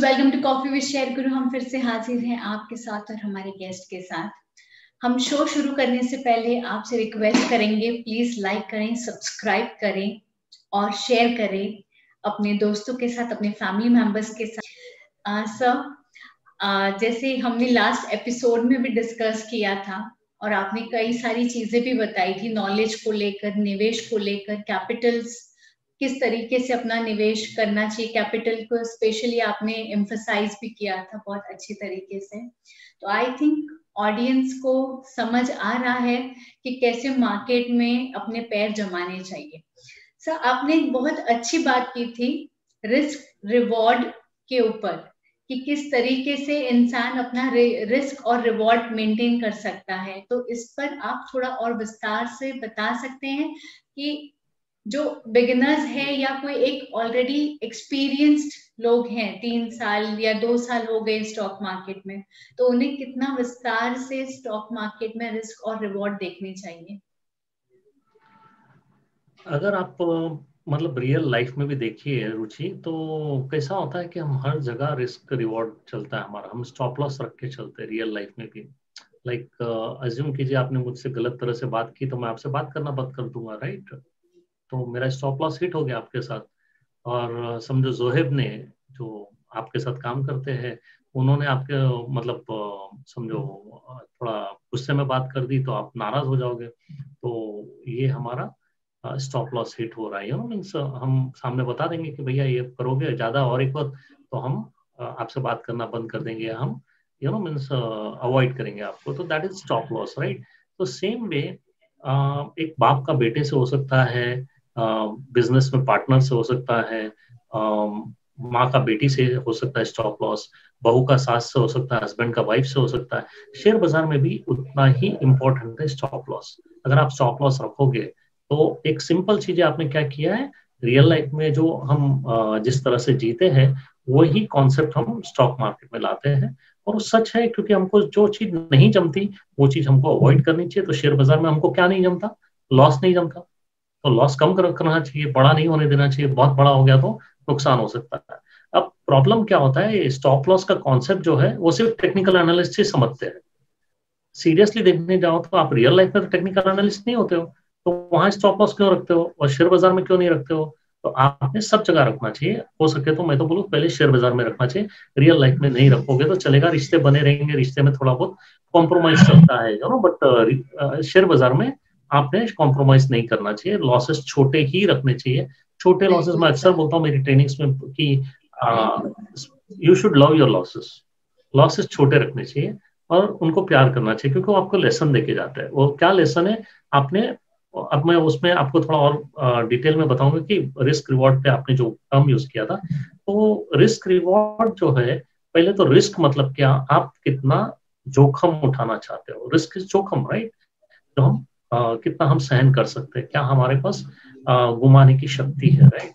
Welcome to coffee with share Guru. हम फिर से हाजिर हैं आपके साथ और हमारे गेस्ट के साथ। हम शो शुरू करने से पहले आपसे रिक्वेस्ट करेंगे, प्लीज लाइक करें, सब्सक्राइब करें और शेयर करें अपने दोस्तों के साथ, अपने फैमिली मेंबर्स के साथ। सर, जैसे हमने लास्ट एपिसोड में भी डिस्कस किया था और आपने कई सारी चीजें भी बताई थी, नॉलेज को लेकर, निवेश को लेकर, कैपिटल्स किस तरीके से अपना निवेश करना चाहिए, कैपिटल को स्पेशली आपने एम्फसाइज भी किया था बहुत अच्छी तरीके से। तो आई थिंक ऑडियंस को समझ आ रहा है कि कैसे मार्केट में अपने पैर जमाने चाहिए। सर, आपने एक बहुत अच्छी बात की थी रिस्क रिवॉर्ड के ऊपर कि किस तरीके से इंसान अपना रिस्क और रिवॉर्ड मेंटेन कर सकता है। तो इस पर आप थोड़ा और विस्तार से बता सकते हैं कि जो बिगिनर्स है या कोई एक ऑलरेडी एक्सपीरियंस्ड लोग हैं, 3 साल या 2 साल हो गए स्टॉक मार्केट में, तो उन्हें कितना विस्तार से स्टॉक मार्केट में रिस्क और रिवॉर्ड देखने चाहिए? अगर आप मतलब रियल लाइफ में भी देखिए रुचि, तो कैसा होता है कि हम हर जगह रिस्क रिवॉर्ड चलता है हमारा, हम स्टॉप लॉस रख के चलते हैं रियल लाइफ में भी। लाइक अज्यूम कीजिए आपने मुझसे गलत तरह से बात की, तो मैं आपसे बात करना बंद कर दूंगा, राइट? तो मेरा स्टॉप लॉस हिट हो गया आपके साथ। और समझो जोहेब ने, जो आपके साथ काम करते हैं, उन्होंने आपके मतलब समझो थोड़ा गुस्से में बात कर दी, तो आप नाराज हो जाओगे। तो ये हमारा स्टॉप लॉस हिट हो रहा है, मीन्स हम सामने बता देंगे कि भैया ये करोगे ज्यादा और एक बार, तो हम आपसे बात करना बंद कर देंगे, हम मीन्स अवॉइड करेंगे आपको। तो that is stop loss, right? तो सेम वे एक बाप का बेटे से हो सकता है, बिजनेस में पार्टनर से हो सकता है, माँ का बेटी से हो सकता है स्टॉप लॉस, बहू का सास से हो सकता है, हस्बैंड का वाइफ से हो सकता है। शेयर बाजार में भी उतना ही इम्पोर्टेंट है स्टॉप लॉस। अगर आप स्टॉप लॉस रखोगे तो एक सिंपल चीज आपने क्या किया है, रियल लाइफ में जो हम जिस तरह से जीते हैं वही कॉन्सेप्ट हम स्टॉक मार्केट में लाते हैं। और वो सच है, क्योंकि हमको जो चीज नहीं जमती वो चीज हमको अवॉइड करनी चाहिए। तो शेयर बाजार में हमको क्या नहीं जमता? लॉस नहीं जमता, तो लॉस कम करना चाहिए, बड़ा नहीं होने देना चाहिए। बहुत बड़ा हो गया तो नुकसान हो सकता है। अब प्रॉब्लम क्या होता है, स्टॉप लॉस का कॉन्सेप्ट जो है वो सिर्फ टेक्निकल एनालिस्ट से समझते हैं। सीरियसली देखने जाओ तो आप रियल लाइफ में तो टेक्निकल एनालिस्ट नहीं होते हो, तो वहां स्टॉप लॉस क्यों रखते हो और शेयर बाजार में क्यों नहीं रखते हो? तो आपने सब जगह रखना चाहिए। हो सके तो मैं तो बोलूँ पहले शेयर बाजार में रखना चाहिए। रियल लाइफ में नहीं रखोगे तो चलेगा, रिश्ते बने रहेंगे, रिश्ते में थोड़ा बहुत कॉम्प्रोमाइज चलता है, बट शेयर बाजार में आपने कॉम्प्रोमाइज नहीं करना चाहिए। लॉसेस छोटे ही रखने चाहिए। छोटे लॉसेस मैं अक्सर बोलता हूँ मेरी ट्रेनिंग्स में कि you should love your losses. Losses छोटे रखने चाहिए और उनको प्यार करना चाहिए, क्योंकि वो आपको लेसन देके जाता है। वो क्या लेसन है आपने, अब मैं उसमें आपको थोड़ा और डिटेल में बताऊंगा कि रिस्क रिवॉर्ड पे आपने जो टर्म यूज किया था। तो रिस्क रिवॉर्ड जो है, पहले तो रिस्क मतलब क्या, आप कितना जोखिम उठाना चाहते हो। रिस्क इज जोखिम, राइट? तो हम कितना हम सहन कर सकते हैं, क्या हमारे पास गुमाने की शक्ति है, राइट?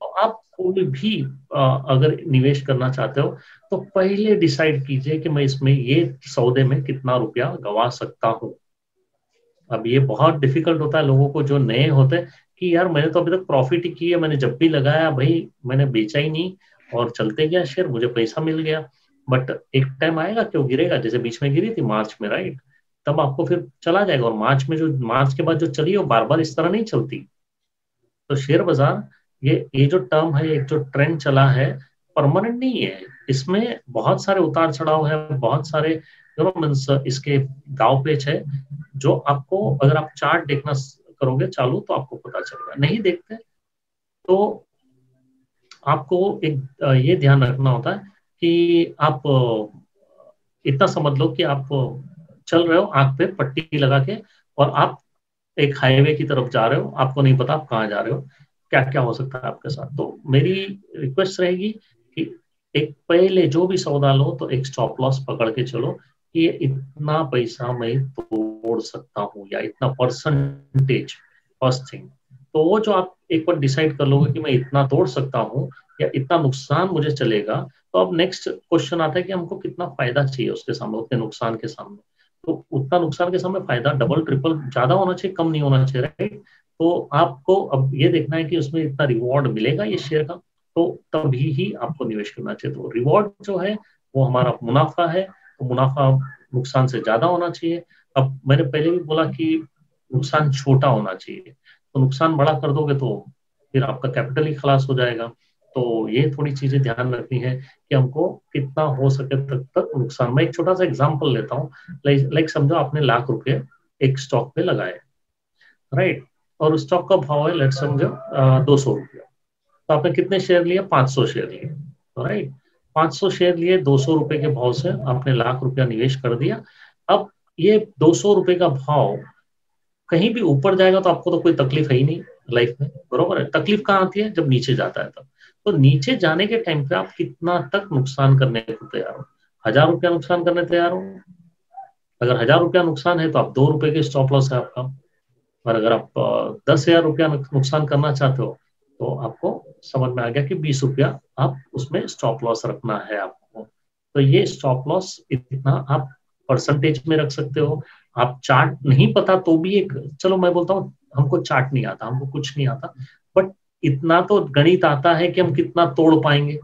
तो आप कोई भी अगर निवेश करना चाहते हो तो पहले डिसाइड कीजिए कि मैं इसमें ये सौदे में कितना रुपया गंवा सकता हूँ। अब ये बहुत डिफिकल्ट होता है लोगों को जो नए होते हैं कि यार मैंने तो अभी तक प्रॉफिट ही की है, मैंने जब भी लगाया भाई मैंने बेचा ही नहीं और चलते गया शेयर, मुझे पैसा मिल गया। बट एक टाइम आएगा कि वो गिरेगा, जैसे बीच में गिरी थी मार्च में, राइट? तब आपको फिर चला जाएगा। और मार्च के बाद जो चली वो बार बार इस तरह नहीं चलती। तो शेयर बाजार ये जो टर्म है, एक जो ट्रेंड चला है, परमानेंट नहीं है। इसमें बहुत सारे उतार चढ़ाव है, बहुत सारे मीन्स इसके दाव पेच है, जो आपको अगर आप चार्ट देखना करोगे चालू तो आपको पता चलेगा। नहीं देखते तो आपको एक ये ध्यान रखना होता है कि आप इतना समझ लो कि आप चल रहे हो आंख पे पट्टी लगा के, और आप एक हाईवे की तरफ जा रहे हो, आपको नहीं पता आप कहाँ जा रहे हो, क्या क्या हो सकता है आपके साथ। तो मेरी रिक्वेस्ट रहेगी कि एक पहले जो भी सौदा लो तो एक स्टॉप लॉस पकड़ के चलो कि ये इतना पैसा मैं तोड़ सकता हूँ या इतना परसेंटेज, फर्स्ट थिंग। तो वो जो आप एक बार डिसाइड कर लोगे कि मैं इतना तोड़ सकता हूँ या इतना नुकसान मुझे चलेगा, तो अब नेक्स्ट क्वेश्चन आता है कि हमको कितना फायदा चाहिए उसके सामने, उतने नुकसान के सामने। तो उतना नुकसान के सामने फायदा डबल ट्रिपल ज्यादा होना चाहिए, कम नहीं होना चाहिए, राइट? तो आपको अब ये देखना है कि उसमें इतना रिवॉर्ड मिलेगा ये शेयर का, तो तभी ही आपको निवेश करना चाहिए। तो रिवॉर्ड जो है वो हमारा मुनाफा है, तो मुनाफा नुकसान से ज्यादा होना चाहिए। अब मैंने पहले भी बोला कि नुकसान छोटा होना चाहिए, तो नुकसान बड़ा कर दोगे तो फिर आपका कैपिटल ही खलास हो जाएगा। तो ये थोड़ी चीजें ध्यान रखनी है कि हमको कितना हो सके तक नुकसान। मैं एक छोटा सा एग्जांपल लेता हूँ। लाइक समझो आपने ₹1,00,000 एक स्टॉक पे लगाए, राइट, और उस स्टॉक का भाव है लेट समझो ₹200। तो आपने कितने शेयर लिए? 500 शेयर लिए, राइट। 500 शेयर लिए, ₹200 के भाव से आपने ₹1,00,000 निवेश कर दिया। अब ये ₹200 का भाव कहीं भी ऊपर जाएगा तो आपको तो कोई तकलीफ है ही नहीं लाइफ में, बरोबर है। तकलीफ कहाँ आती है? जब नीचे जाता है तब। तो नीचे जाने के टाइम पे आप कितना तक नुकसान करने को तैयार हो? ₹1,000 नुकसान करने तैयार हो? अगर ₹1,000 नुकसान है तो आप ₹2 के स्टॉप लॉस है आपका। और अगर आप ₹10,000 नुकसान करना चाहते हो तो आपको समझ में आ गया कि ₹20 आप उसमें स्टॉप लॉस रखना है आपको। तो ये स्टॉप लॉस इतना आप परसेंटेज में रख सकते हो। आप चार्ट नहीं पता तो भी एक, चलो मैं बोलता हूँ हमको चार्ट नहीं आता, हमको कुछ नहीं आता, बट इतना तो गणित आता है कि हम कितना तोड़ पाएंगे।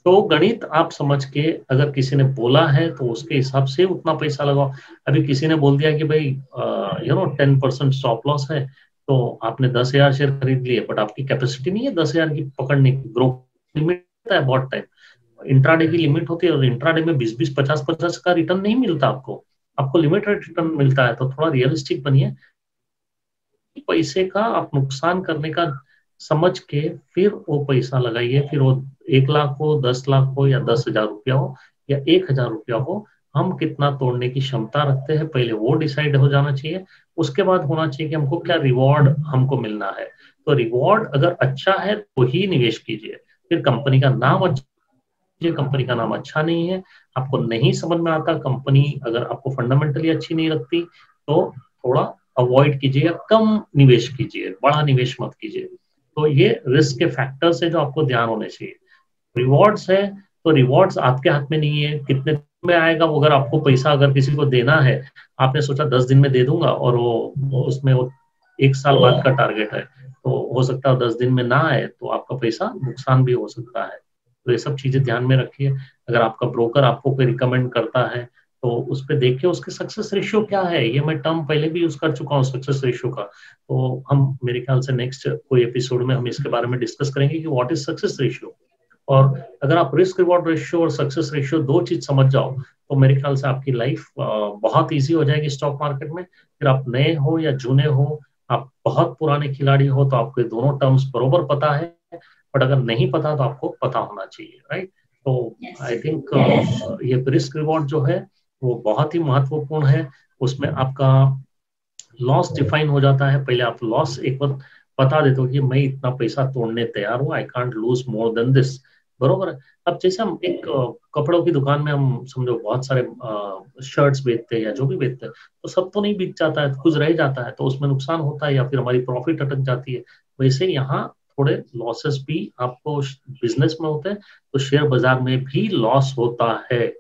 तो गणित आप समझ के, अगर किसी ने बोला है तो उसके हिसाब से उतना पैसा लगाओ। अभी किसी ने बोल दिया कि भाई 10% स्टॉप लॉस है, तो आपने 10,000 शेयर खरीद लिए, बट आपकी कैपेसिटी नहीं है 10,000 की पकड़ने की। ग्रो लिमिट होता है बहुत टाइम, इंट्राडे की लिमिट होती है, और इंट्राडे में 20-20, 50-50 का रिटर्न नहीं मिलता आपको, आपको लिमिटेड रिटर्न मिलता है। तो थोड़ा रियलिस्टिक बनिए। पैसे का आप नुकसान करने का समझ के फिर वो पैसा लगाइए। फिर वो 1,00,000 हो, 10,00,000 हो, या 10,000 हो, या 1,000 हो, हम कितना तोड़ने की क्षमता रखते हैं पहले वो डिसाइड हो जाना चाहिए। उसके बाद होना चाहिए कि हमको क्या रिवॉर्ड हमको मिलना है। तो रिवॉर्ड अगर अच्छा है तो ही निवेश कीजिए। फिर कंपनी का नाम अच्छा, कंपनी का नाम अच्छा नहीं है, आपको नहीं समझ में आता कंपनी, अगर आपको फंडामेंटली अच्छी नहीं लगती तो थोड़ा अवॉइड कीजिए, कम निवेश कीजिए, बड़ा निवेश मत कीजिए। तो ये रिस्क के फैक्टर्स है जो आपको ध्यान होने चाहिए। रिवॉर्ड्स है तो रिवॉर्ड्स आपके हाथ में नहीं है, कितने दिन में आएगा। वो अगर आपको पैसा अगर किसी को देना है, आपने सोचा 10 दिन में दे दूंगा, और वो उसमें वो 1 साल बाद का टारगेट है, तो हो सकता है 10 दिन में ना आए तो आपका पैसा नुकसान भी हो सकता है। तो ये सब चीजें ध्यान में रखिए। अगर आपका ब्रोकर आपको कोई रिकमेंड करता है तो उस पर देखिए उसके सक्सेस रेशियो क्या है। ये मैं टर्म पहले भी यूज कर चुका हूँ सक्सेस रेशियो का। तो हम मेरे ख्याल से नेक्स्ट कोई एपिसोड में हम इसके बारे में डिस्कस करेंगे कि व्हाट इज सक्सेस रेशियो। और अगर आप रिस्क रिवॉर्ड रेशियो और सक्सेस रेशियो 2 चीज समझ जाओ तो मेरे ख्याल से आपकी लाइफ बहुत इजी हो जाएगी स्टॉक मार्केट में। फिर आप नए हो या जूने हो, आप बहुत पुराने खिलाड़ी हो, तो आपको दोनों टर्म्स बरोबर पता है। बट अगर नहीं पता तो आपको पता होना चाहिए, राइट। तो आई थिंक ये रिस्क रिवॉर्ड जो है वो बहुत ही महत्वपूर्ण है। उसमें आपका लॉस डिफाइन हो जाता है। पहले आप लॉस एक बार बता देते हो कि मैं इतना पैसा तोड़ने तैयार हूँ, I can't loose more than this, बरोबर है। अब जैसे हम एक कपड़ों की दुकान में हम समझो बहुत सारे शर्ट्स बेचते हैं या जो भी बेचते हैं, तो सब तो नहीं बिक जाता है, कुछ रह जाता है, तो उसमें नुकसान होता है या फिर हमारी प्रॉफिट अटक जाती है। वैसे यहाँ थोड़े लॉसेस भी आपको बिजनेस में होते हैं, तो शेयर बाजार में भी लॉस होता है।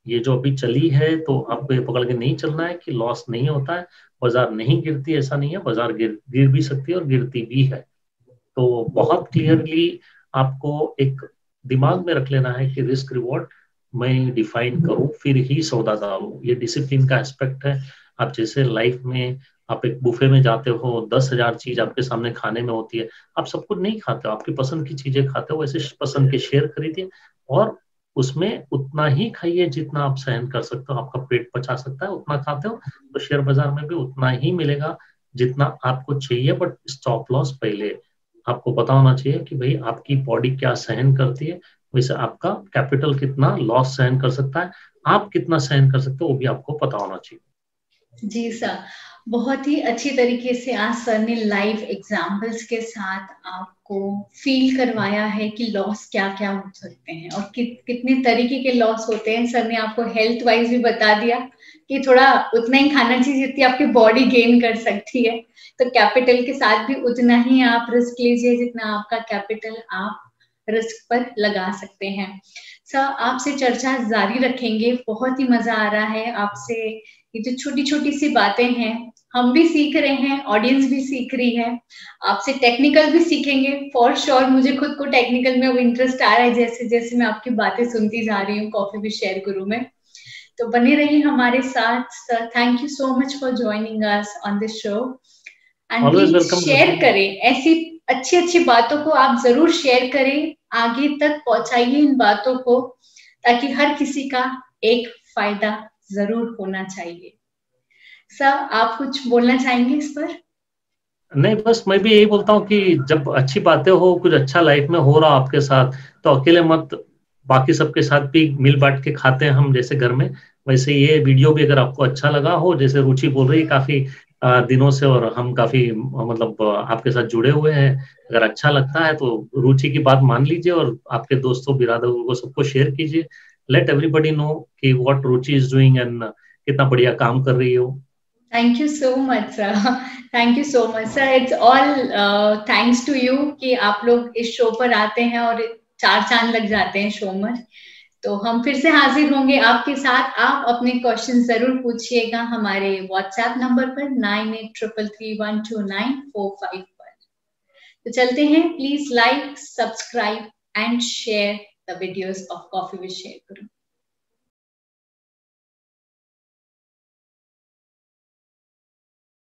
ये जो अभी चली है तो आपको ये पकड़ के नहीं चलना है कि लॉस नहीं होता है, बाजार नहीं गिरती, ऐसा नहीं है, बाजार गिर भी सकती है और गिरती भी है। तो बहुत क्लियरली आपको एक दिमाग में रख लेना है कि रिस्क रिवॉर्ड मैं डिफाइन करूं फिर ही सौदा डालूं। ये डिसिप्लिन का एस्पेक्ट है। आप जैसे लाइफ में आप एक बुफे में जाते हो, 10,000 चीज आपके सामने खाने में होती है, आप सब कुछ नहीं खाते हो, आपकी पसंद की चीजें खाते हो। वैसे पसंद के शेयर खरीदिए और उसमें उतना ही खाइए जितना आप सहन कर सकते हो, आपका पेट पचा सकता है उतना खाते हो। तो शेयर बाजार में भी उतना ही मिलेगा जितना आपको चाहिए। बट स्टॉप लॉस पहले आपको पता होना चाहिए कि भाई आपकी बॉडी क्या सहन करती है, वैसे आपका कैपिटल कितना लॉस सहन कर सकता है, आप कितना सहन कर सकते हो वो भी आपको पता होना चाहिए। जी सर, बहुत ही अच्छी तरीके से आज सर ने लाइव एग्जाम्पल्स के साथ आपको फील करवाया है कि लॉस क्या क्या हो सकते हैं और कितने तरीके के लॉस होते हैं। सर ने आपको हेल्थ वाइज भी बता दिया कि थोड़ा उतना ही खाना चाहिए जितनी आपकी बॉडी गेन कर सकती है। तो कैपिटल के साथ भी उतना ही आप रिस्क लीजिए जितना आपका कैपिटल आप रिस्क पर लगा सकते हैं। सर आपसे चर्चा जारी रखेंगे, बहुत ही मजा आ रहा है आपसे। ये जो छोटी छोटी सी बातें हैं हम भी सीख रहे हैं, ऑडियंस भी सीख रही है, आपसे टेक्निकल भी सीखेंगे फॉर श्योर। मुझे खुद को टेक्निकल में अब इंटरेस्ट आ रहा है जैसे जैसे मैं आपकी बातें सुनती जा रही हूँ कॉफी विद शेयर गुरु में। तो बने रहिए हमारे साथ। Thank you so much for joining us on this show and always please welcome. Share करें, ऐसी अच्छी अच्छी बातों को आप जरूर शेयर करें, आगे तक पहुंचाइए इन बातों को, ताकि हर किसी का एक फायदा जरूर होना चाहिए। सर, आप कुछ बोलना चाहेंगे इस पर? नहीं, बस मैं भी यही बोलता हूँ कि जब अच्छी बातें हो, कुछ अच्छा लाइफ में हो रहा आपके साथ, तो अकेले मत, बाकी सबके साथ भी मिल बांट के खाते हैं हम जैसे घर में, वैसे ये वीडियो भी अगर आपको अच्छा लगा हो, जैसे रुचि बोल रही है काफी दिनों से, और हम काफी मतलब आपके साथ जुड़े हुए हैं, अगर अच्छा लगता है तो रुचि की बात मान लीजिए और आपके दोस्तों बिरादरों को सबको शेयर कीजिए। लेट एवरीबडी नो कि what Ruchi is doing and कितना बढ़िया काम कर रही हो। Thank you so much sir, thank you so much sir. It's all thanks to you कि आप लोग इस शो पर आते हैं और 4 चांद लग जाते हैं शो में। तो हम फिर से हाजिर होंगे आपके साथ। आप अपने क्वेश्चन जरूर पूछिएगा हमारे व्हाट्सएप नंबर पर 9833129455 पर। तो चलते हैं, please like, subscribe and share the videos of coffee with share Guru.